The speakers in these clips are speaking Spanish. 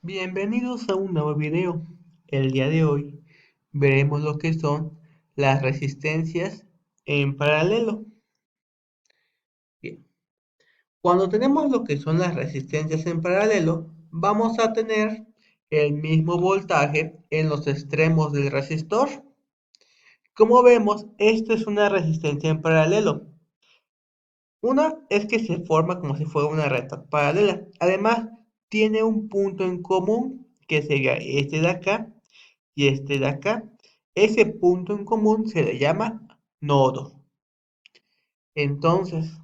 Bienvenidos a un nuevo video. El día de hoy veremos lo que son las resistencias en paralelo. Bien, cuando tenemos lo que son las resistencias en paralelo, vamos a tener el mismo voltaje en los extremos del resistor. Como vemos, esto es una resistencia en paralelo. Una es que se forma como si fuera una recta paralela. Además, tiene un punto en común que sería este de acá y este de acá. Ese punto en común se le llama nodo. Entonces,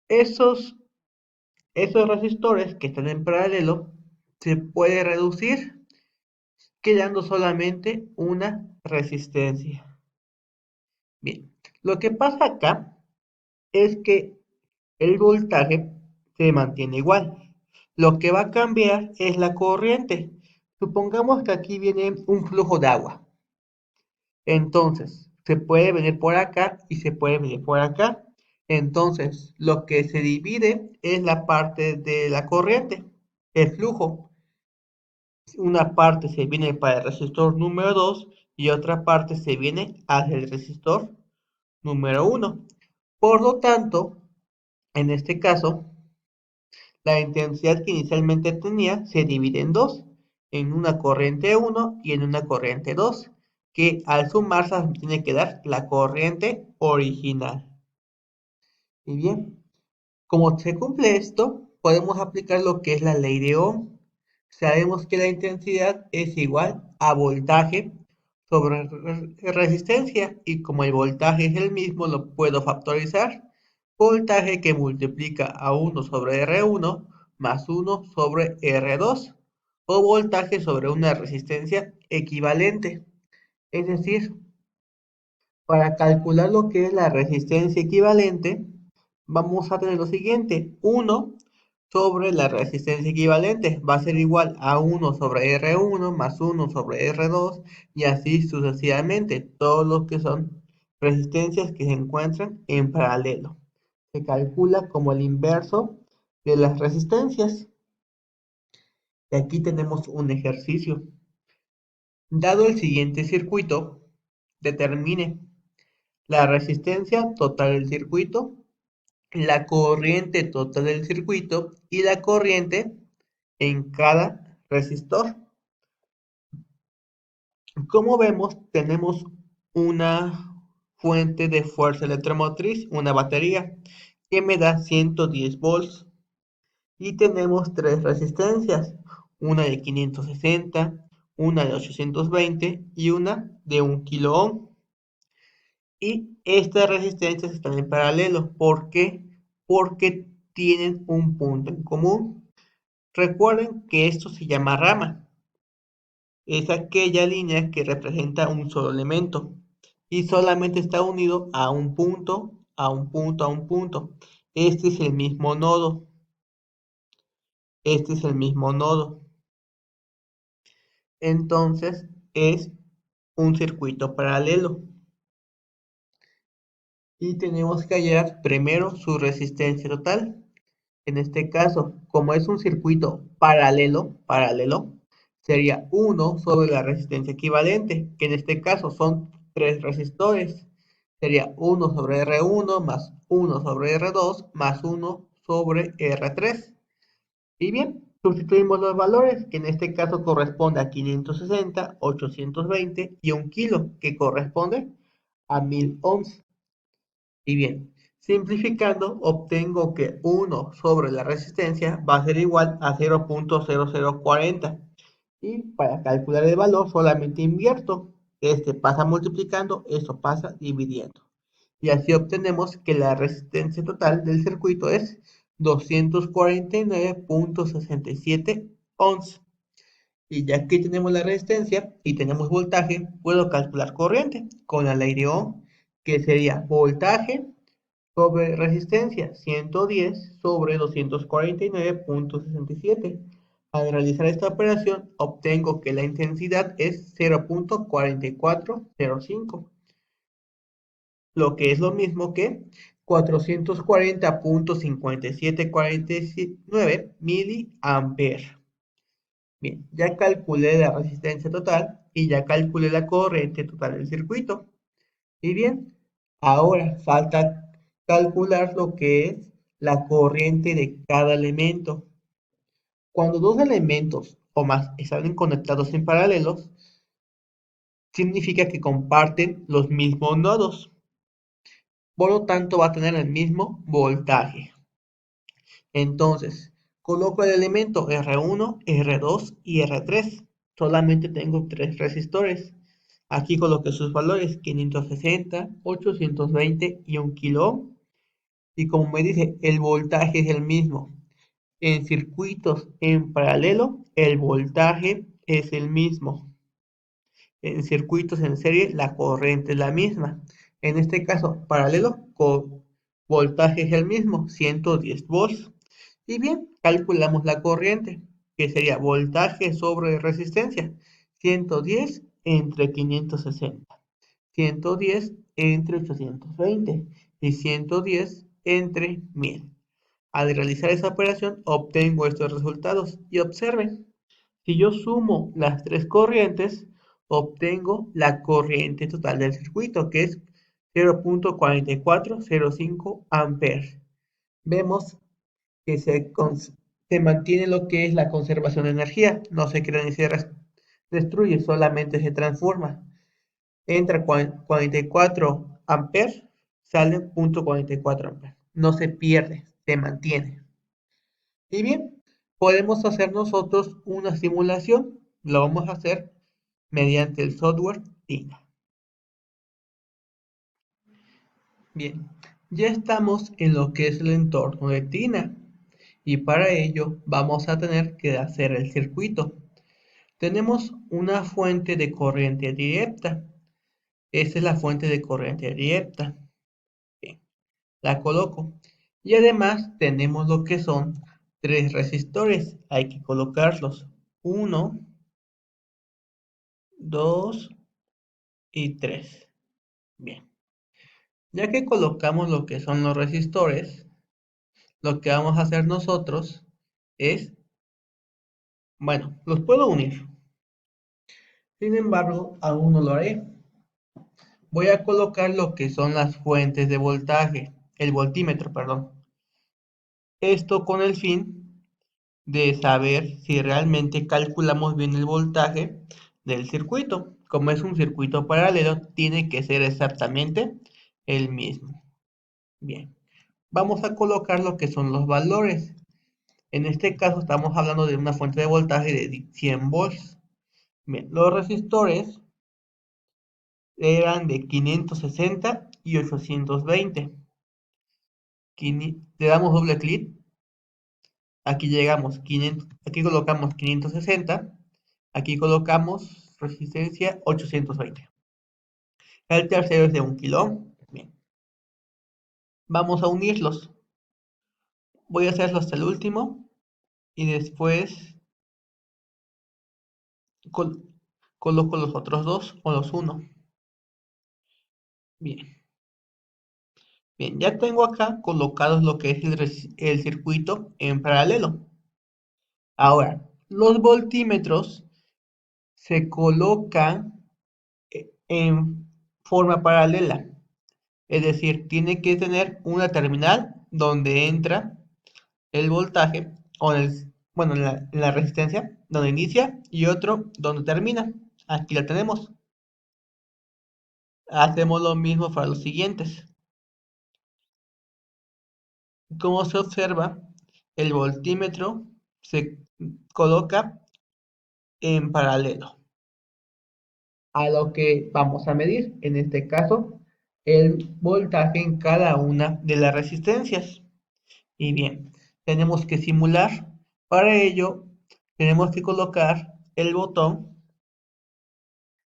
esos, esos resistores que están en paralelo se puede reducir quedando solamente una resistencia. Bien, lo que pasa acá es que el voltaje se mantiene igual. Lo que va a cambiar es la corriente. Supongamos que aquí viene un flujo de agua. Entonces, se puede venir por acá y se puede venir por acá. Entonces, lo que se divide es la parte de la corriente, el flujo. Una parte se viene para el resistor número 2 y otra parte se viene hacia el resistor número 1. Por lo tanto, en este caso, la intensidad que inicialmente tenía se divide en dos, en una corriente 1 y en una corriente 2, que al sumarse tiene que dar la corriente original. Y bien, como se cumple esto, podemos aplicar lo que es la ley de Ohm. Sabemos que la intensidad es igual a voltaje sobre resistencia y como el voltaje es el mismo, lo puedo factorizar. Voltaje que multiplica a 1 sobre R1 más 1 sobre R2 o voltaje sobre una resistencia equivalente. Es decir, para calcular lo que es la resistencia equivalente, vamos a tener lo siguiente: 1 sobre la resistencia equivalente va a ser igual a 1 sobre R1 más 1 sobre R2 y así sucesivamente, todos los que son resistencias que se encuentran en paralelo. Se calcula como el inverso de las resistencias. Y aquí tenemos un ejercicio. Dado el siguiente circuito, determine la resistencia total del circuito, la corriente total del circuito y la corriente en cada resistor. Como vemos, tenemos una fuente de fuerza electromotriz, una batería, que me da 110 volts. Y tenemos tres resistencias, una de 560, una de 820 y una de 1 kilo ohm. Y estas resistencias están en paralelo. ¿Por qué? Porque tienen un punto en común. Recuerden que esto se llama rama. Es aquella línea que representa un solo elemento y solamente está unido a un punto, a un punto, a un punto. Este es el mismo nodo. Este es el mismo nodo. Entonces es un circuito paralelo. Y tenemos que hallar primero su resistencia total. En este caso, como es un circuito paralelo, sería 1 sobre la resistencia equivalente, que en este caso son tres resistores. Sería 1 sobre R1 más 1 sobre R2 más 1 sobre R3. Y bien, sustituimos los valores, que en este caso corresponde a 560, 820 y 1 kilo, que corresponde a 1000 ohms. Y bien, simplificando, obtengo que 1 sobre la resistencia va a ser igual a 0.0040. Y para calcular el valor solamente invierto. Este pasa multiplicando, esto pasa dividiendo. Y así obtenemos que la resistencia total del circuito es 249.67 ohms. Y ya que tenemos la resistencia y tenemos voltaje, puedo calcular corriente con la ley de Ohm, que sería voltaje sobre resistencia 110 sobre 249.67. Al realizar esta operación, obtengo que la intensidad es 0.4405, lo que es lo mismo que 440.5749 miliamperes. Bien, ya calculé la resistencia total y ya calculé la corriente total del circuito. Y bien, ahora falta calcular lo que es la corriente de cada elemento. Cuando dos elementos o más están conectados en paralelos, significa que comparten los mismos nodos. Por lo tanto, va a tener el mismo voltaje. Entonces, coloco el elemento R1, R2 y R3. Solamente tengo tres resistores. Aquí coloqué sus valores 560, 820 y 1 kilo. Y como me dice, el voltaje es el mismo. En circuitos en paralelo, el voltaje es el mismo. En circuitos en serie, la corriente es la misma. En este caso, paralelo, con voltaje es el mismo, 110 volts. Y bien, calculamos la corriente, que sería voltaje sobre resistencia, 110 entre 560, 110 entre 820 y 110 entre 1000. Al realizar esa operación, obtengo estos resultados y observen. Si yo sumo las tres corrientes, obtengo la corriente total del circuito, que es 0.4405 amperes. Vemos que se mantiene lo que es la conservación de energía, no se crea ni se destruye, solamente se transforma. Entra 44 amperes, sale 0.44 amperes. No se pierde, se mantiene. Y bien, podemos hacer nosotros una simulación. Lo vamos a hacer mediante el software TINA. Bien, ya estamos en lo que es el entorno de TINA. Y para ello vamos a tener que hacer el circuito. Tenemos una fuente de corriente directa. Esta es la fuente de corriente directa. Bien, la coloco. Y además tenemos lo que son tres resistores. Hay que colocarlos. 1, 2 y 3. Bien, ya que colocamos lo que son los resistores, lo que vamos a hacer nosotros es, bueno, los puedo unir. Sin embargo, aún no lo haré. Voy a colocar lo que son las fuentes de voltaje, el voltímetro, perdón. Esto con el fin de saber si realmente calculamos bien el voltaje del circuito. Como es un circuito paralelo, tiene que ser exactamente el mismo. Bien, vamos a colocar lo que son los valores. En este caso estamos hablando de una fuente de voltaje de 100 volts. Bien, los resistores eran de 560 y 820. Le damos doble clic. Aquí llegamos 500, aquí colocamos 560. Aquí colocamos resistencia 820. El tercero es de 1 kilo. Bien, vamos a unirlos. Voy a hacerlo hasta el último y después col coloco los otros dos o los uno. Bien. Bien, ya tengo acá colocados lo que es el circuito en paralelo. Ahora, los voltímetros se colocan en forma paralela. Es decir, tiene que tener una terminal donde entra el voltaje, o bueno, en la resistencia, donde inicia, y otro donde termina. Aquí la tenemos. Hacemos lo mismo para los siguientes. Como se observa, el voltímetro se coloca en paralelo a lo que vamos a medir, en este caso, el voltaje en cada una de las resistencias. Y bien, tenemos que simular. Para ello, tenemos que colocar el botón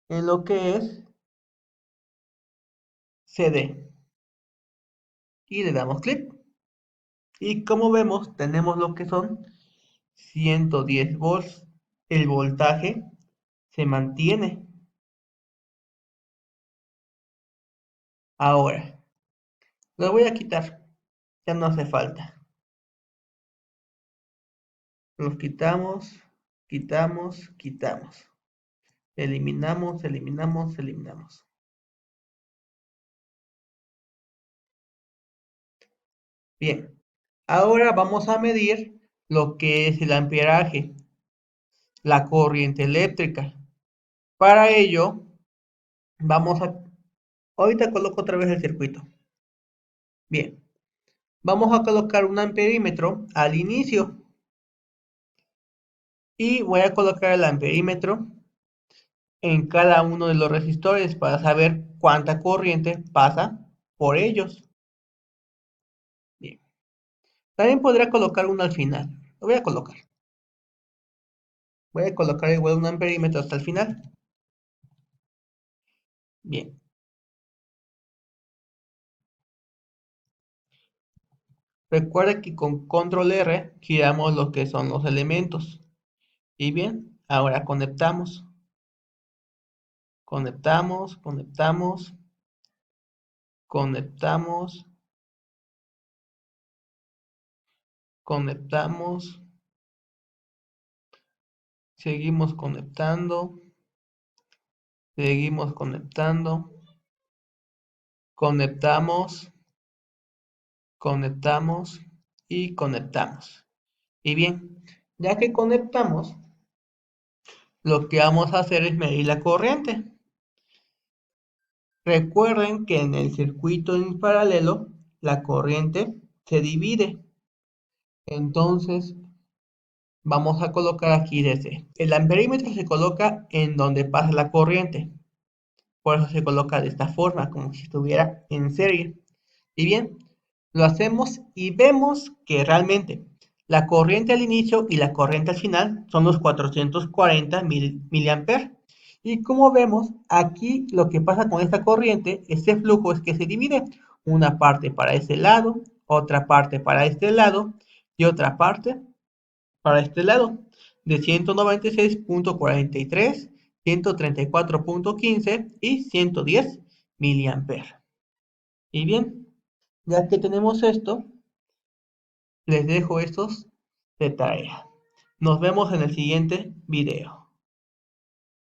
en lo que es CD y le damos clic. Y como vemos, tenemos lo que son 110 volts. El voltaje se mantiene. Ahora, Lo voy a quitar, ya no hace falta. Los quitamos, quitamos, quitamos. Eliminamos, eliminamos, eliminamos. Bien, ahora vamos a medir lo que es el amperaje, la corriente eléctrica. Para ello, vamos a... Ahorita coloco otra vez el circuito. Bien, vamos a colocar un amperímetro al inicio y voy a colocar el amperímetro en cada uno de los resistores para saber cuánta corriente pasa por ellos. Bien, también podría colocar uno al final. Lo voy a colocar. Voy a colocar igual un amperímetro hasta el final. Bien, recuerda que con control R giramos lo que son los elementos. Y bien, ahora conectamos. Conectamos, conectamos, conectamos, conectamos, seguimos conectando, seguimos conectando, conectamos, conectamos y conectamos. Y bien, ya que conectamos, lo que vamos a hacer es medir la corriente. Recuerden que en el circuito en paralelo la corriente se divide. Entonces vamos a colocar aquí DC. El amperímetro se coloca en donde pasa la corriente. Por eso se coloca de esta forma, como si estuviera en serie. Y bien, lo hacemos y vemos que realmente la corriente al inicio y la corriente al final son los 440 miliamperes. Y como vemos, aquí lo que pasa con esta corriente, este flujo es que se divide una parte para este lado, otra parte para este lado y otra parte para este lado, de 196.43, 134.15 y 110 miliamperes. Y bien, ya que tenemos esto, les dejo estos de tarea. Nos vemos en el siguiente video.